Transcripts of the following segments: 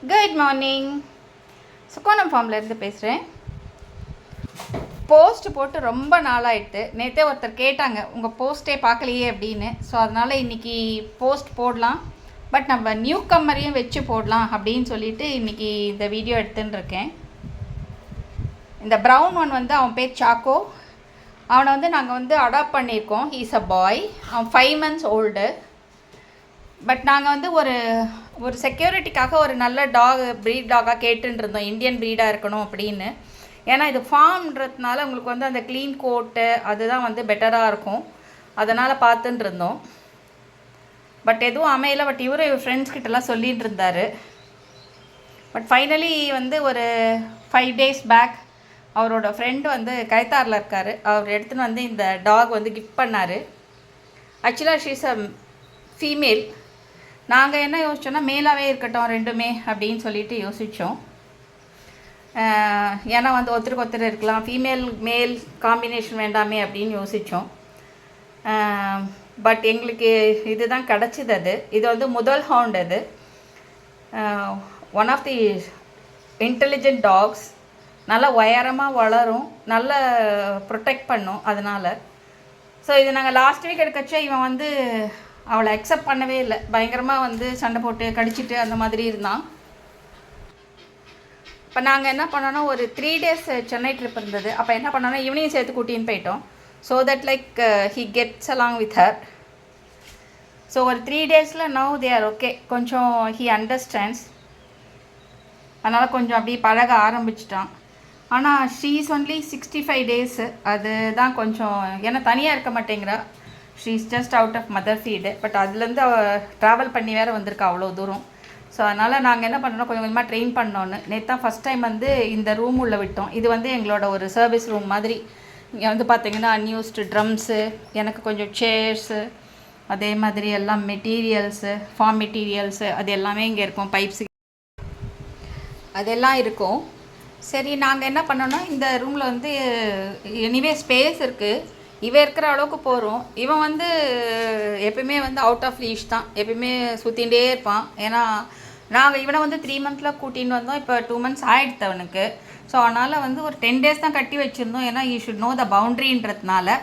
Good morning. சுக்கோணம் ஃபார்ம்லேருந்து பேசுகிறேன். Post போட்டு ரொம்ப நாளாகிட்டு. நேற்றே ஒருத்தர் கேட்டாங்க, உங்கள் போஸ்ட்டே பார்க்கலையே அப்படின்னு. ஸோ அதனால் இன்றைக்கி போஸ்ட் போடலாம், பட் நம்ம நியூ கம்மரையும் வச்சு போடலாம் அப்படின்னு சொல்லிட்டு இன்றைக்கி இந்த வீடியோ எடுத்துன்னு இருக்கேன். இந்த ப்ரௌன் ஒன் வந்து அவன் பேர் சாக்கோ. அவனை வந்து நாங்கள் வந்து அடாப்ட் பண்ணியிருக்கோம். ஹீஸ் அ பாய். அவன் 5 months ஓல்டு. பட் நாங்கள் வந்து ஒரு செக்யூரிட்டிக்காக ஒரு நல்ல ப்ரீட் டாகாக கேட்டுன்னு இருந்தோம், இந்தியன் ப்ரீடாக இருக்கணும் அப்படின்னு. ஏன்னா இது ஃபார்ம்ன்றதுனால உங்களுக்கு வந்து அந்த க்ளீன் கோட்டு அதுதான் வந்து பெட்டராக இருக்கும், அதனால் பார்த்துட்டு இருந்தோம். பட் எதுவும் அமையலை. பட் இவர் ஃப்ரெண்ட்ஸ் கிட்டலாம் சொல்லிகிட்டு இருந்தார். பட் ஃபைனலி வந்து ஒரு 5 days பேக் அவரோட ஃப்ரெண்டு வந்து கைத்தாரில் இருக்கார். அவர் எடுத்துன்னு வந்து இந்த டாக் வந்து கிஃப்ட் பண்ணார். ஆக்சுவலாக ஷீஸ் அ ஃபீமேல். நாங்கள் என்ன யோசித்தோன்னா மேலாகவே இருக்கட்டும் ரெண்டுமே அப்படின்னு சொல்லிட்டு யோசித்தோம். ஏன்னா வந்து ஒருத்தருக்கு ஒருத்தர் இருக்கலாம், ஃபீமேல் மேல் காம்பினேஷன் வேண்டாமே அப்படின்னு யோசித்தோம். பட் எங்களுக்கு இதுதான் கிடச்சிது. இது வந்து முதல் ஹவுண்ட். அது one of the intelligent dogs. நல்லா உயரமாக வளரும், நல்ல ப்ரொடெக்ட் பண்ணும். அதனால் ஸோ இது நாங்கள் லாஸ்ட் வீக் எடுக்கச்சே இவன் வந்து அவளை அக்செப்ட் பண்ணவே இல்லை. பயங்கரமாக வந்து சண்டை போட்டு கடிச்சிட்டு அந்த மாதிரி இருந்தான். இப்போ நாங்கள் என்ன பண்ணோன்னா ஒரு 3 days சென்னை ட்ரிப் இருந்தது. அப்போ என்ன பண்ணோன்னா ஈவினிங் சேர்த்து கூட்டின்னு போயிட்டோம். So that like he gets along with her. So ஒரு 3 days now they are okay. கொஞ்சம் ஹி அண்டர்ஸ்டாண்ட்ஸ். அதனால் கொஞ்சம் அப்படியே பழக ஆரம்பிச்சிட்டான். ஆனால் ஷீ இஸ் ஒன்லி 65 days. அதுதான் கொஞ்சம், ஏன்னா தனியாக இருக்க மாட்டேங்கிறா. She is just out of mother feed. But அதுலேருந்து அவள் ட்ராவல் பண்ணி வேறு வந்திருக்கா அவ்வளோ தூரம். ஸோ அதனால் நாங்கள் என்ன பண்ணோன்னா கொஞ்சம் கொஞ்சமாக ட்ரெயின் பண்ணோன்னு நேற்று தான் ஃபஸ்ட் டைம் வந்து இந்த ரூம் உள்ளே விட்டோம். இது வந்து எங்களோட ஒரு சர்வீஸ் ரூம் மாதிரி. இங்கே வந்து பார்த்திங்கன்னா அன்யூஸ்டு ட்ரம்ஸு, எனக்கு கொஞ்சம் சேர்ஸு, அதே மாதிரி எல்லாம் மெட்டீரியல்ஸு, ஃபார்ம் மெட்டீரியல்ஸு அது எல்லாமே இங்கே இருக்கும். பைப்ஸு அதெல்லாம் இருக்கும். சரி, நாங்கள் என்ன பண்ணோன்னா இந்த ரூமில் வந்து எனிவே ஸ்பேஸ் இருக்குது, இவன் இருக்கிற அளவுக்கு போகிறோம். இவன் வந்து எப்பயுமே வந்து அவுட் ஆஃப் லீஷ் தான், எப்பயுமே சுற்றிகிட்டே இருப்பான். ஏன்னா நாங்கள் இவனை வந்து 3 months கூட்டின்னு வந்தோம். இப்போ 2 months ஆகிடுது அவனுக்கு. ஸோ அதனால் வந்து ஒரு 10 days தான் கட்டி வச்சுருந்தோம். ஏன்னா யூ ஷுட் நோ த பவுண்ட்ரின்றதுனால.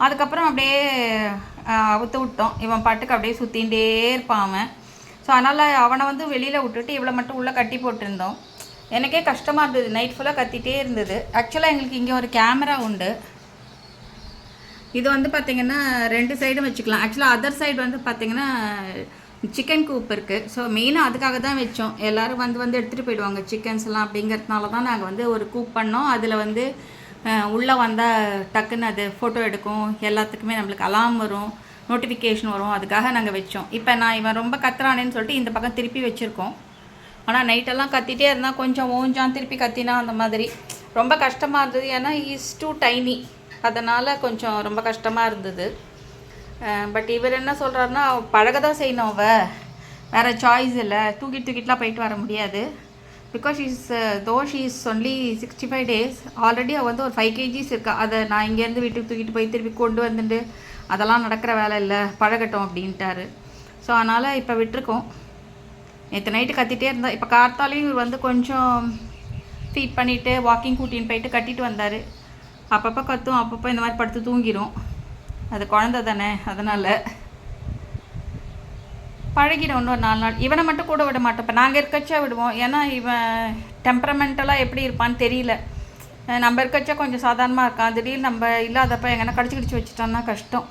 அதுக்கப்புறம் அப்படியே அவுத்து விட்டோம். இவன் பாட்டுக்கு அப்படியே சுற்றிகிட்டே இருப்பான் அவன். ஸோ அதனால் அவனை வந்து வெளியில் விட்டுட்டு இவளை மட்டும் உள்ளே கட்டி போட்டிருந்தோம். எனக்கே கஷ்டமாக இருந்தது, நைட் ஃபுல்லாக கத்திகிட்டே இருந்தது. ஆக்சுவலாக எங்களுக்கு இங்கே ஒரு கேமரா உண்டு. இது வந்து பார்த்திங்கன்னா 2 சைடும் வச்சுக்கலாம். ஆக்சுவலாக அதர் சைடு வந்து பார்த்திங்கன்னா சிக்கன் கூப் இருக்குது. ஸோ மெயினாக அதுக்காக தான் வச்சோம். எல்லோரும் வந்து எடுத்துகிட்டு போயிடுவாங்க சிக்கன்ஸ்லாம். அப்படிங்கிறதுனால தான் நாங்கள் வந்து ஒரு கூப் பண்ணோம். அதில் வந்து உள்ளே வந்தால் டக்குன்னு அது ஃபோட்டோ எடுக்கும், எல்லாத்துக்குமே நம்மளுக்கு அலாம் வரும், நோட்டிஃபிகேஷன் வரும். அதுக்காக நாங்கள் வச்சோம். இப்போ நான் இவன் ரொம்ப கத்துறானேன்னு சொல்லிட்டு இந்த பக்கம் திருப்பி வச்சுருக்கோம். ஆனால் நைட்டெல்லாம் கத்திகிட்டே இருந்தால் கொஞ்சம் ஓஞ்சான், திருப்பி கத்தினா அந்த மாதிரி ரொம்ப கஷ்டமாக இருந்தது. ஏன்னா இஸ் டூ டைனி, அதனால் கொஞ்சம் ரொம்ப கஷ்டமாக இருந்தது. பட் இவர் என்ன சொல்கிறாருன்னா, பழக தான் செய்யணும், வேறு சாய்ஸ் இல்லை, தூக்கிட்டுலாம் போயிட்டு வர முடியாது. Because she is only 65 days. Already அவள் வந்து ஒரு 5 kgs இருக்கா. அதை நான் இங்கேருந்து வீட்டுக்கு தூக்கிட்டு போய் திருப்பி கொண்டு வந்துட்டு அதெல்லாம் நடக்கிற வேலை இல்லை, பழகட்டும் அப்படின்ட்டாரு. ஸோ அதனால் இப்போ விட்டுருக்கோம். நேற்று நைட்டு கத்திகிட்டே இருந்தால். இப்போ கார்த்தாலையும் இவர் வந்து கொஞ்சம் ஃபீட் பண்ணிவிட்டு வாக்கிங் கூட்டின்னு போயிட்டு கட்டிட்டு வந்தார். அப்பப்போ கத்தும், அப்பப்போ இந்த மாதிரி படுத்து தூங்கிடும். அது குழந்த தானே, அதனால் பழகிடும். இன்னொரு 4 நாள் இவனை மட்டும் கூட விட மாட்டோம். இப்போ நாங்கள் இருக்கச்சா விடுவோம். ஏன்னா இவன் டெம்பரமெண்டலாக எப்படி இருப்பான்னு தெரியல. நம்ம இருக்கச்சா கொஞ்சம் சாதாரணமாக இருக்கான். திடீர்னு நம்ம இல்லாதப்போ எங்கன்னா கடிச்சு வச்சுட்டான்னா கஷ்டம்.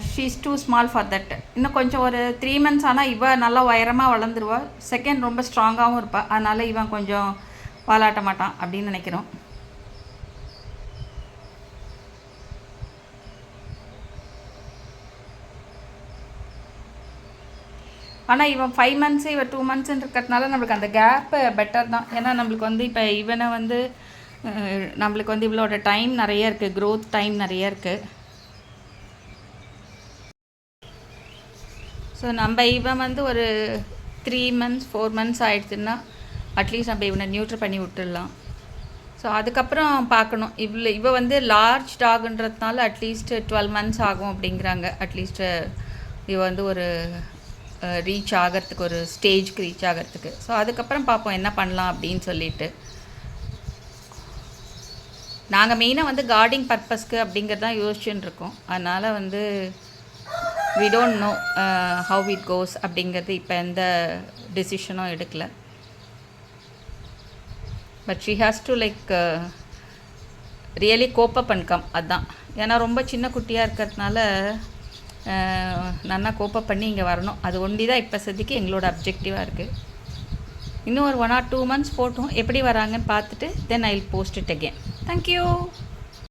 She is too small for that. இன்னும் கொஞ்சம் ஒரு 3 months ஆனால் இவன் நல்லா உயரமாக வளர்ந்துருவாள். செகண்ட் ரொம்ப ஸ்ட்ராங்காகவும் இருப்பாள். அதனால் இவன் கொஞ்சம் வாலாட்ட மாட்டான் அப்படின்னு நினைக்கிறோம். ஆனால் இவன் 5 months இவன் 2 months இருக்கிறதுனால நம்மளுக்கு அந்த கேப்பு பெட்டர் தான். ஏன்னா நம்மளுக்கு வந்து இப்போ இவனை வந்து நம்மளுக்கு வந்து இவளோட டைம் நிறைய இருக்குது, க்ரோத் டைம் நிறைய இருக்குது. ஸோ நம்ம இவன் வந்து ஒரு 3 months 4 months ஆகிடுச்சுன்னா அட்லீஸ்ட் நம்ம இவனை நியூட்ரல் பண்ணி விட்டுடலாம். ஸோ அதுக்கப்புறம் பார்க்கணும். இவ வந்து லார்ஜ் டாகுன்றதுனால அட்லீஸ்ட் 12 months ஆகும் அப்படிங்கிறாங்க. அட்லீஸ்ட் இவ வந்து ஒரு ரீச் ஆகிறதுக்கு, ஒரு ஸ்டேஜ்க்கு ரீச் ஆகிறதுக்கு. ஸோ அதுக்கப்புறம் பார்ப்போம் என்ன பண்ணலாம் அப்படின்னு சொல்லிட்டு. நாங்கள் மெயினாக வந்து கார்டிங் பர்பஸ்க்கு அப்படிங்கிறது தான் யோசிச்சுன்னு இருக்கோம். அதனால் வந்து we don't know how it goes அப்படிங்கிறது இப்போ எந்த டெசிஷனும் எடுக்கல. But she has to like really cope up and come. அதுதான், ஏன்னா ரொம்ப சின்ன குட்டியாக இருக்கிறதுனால நல்லா கோப்பப் பண்ணி இங்கே வரணும். அது ஒண்டி தான் இப்போ சதிக்கு எங்களோட அப்ஜெக்டிவாக இருக்குது. இன்னும் ஒரு 1 or 2 months போட்டோம், எப்படி வராங்கன்னு பார்த்துட்டு then I will post it again. Thank you.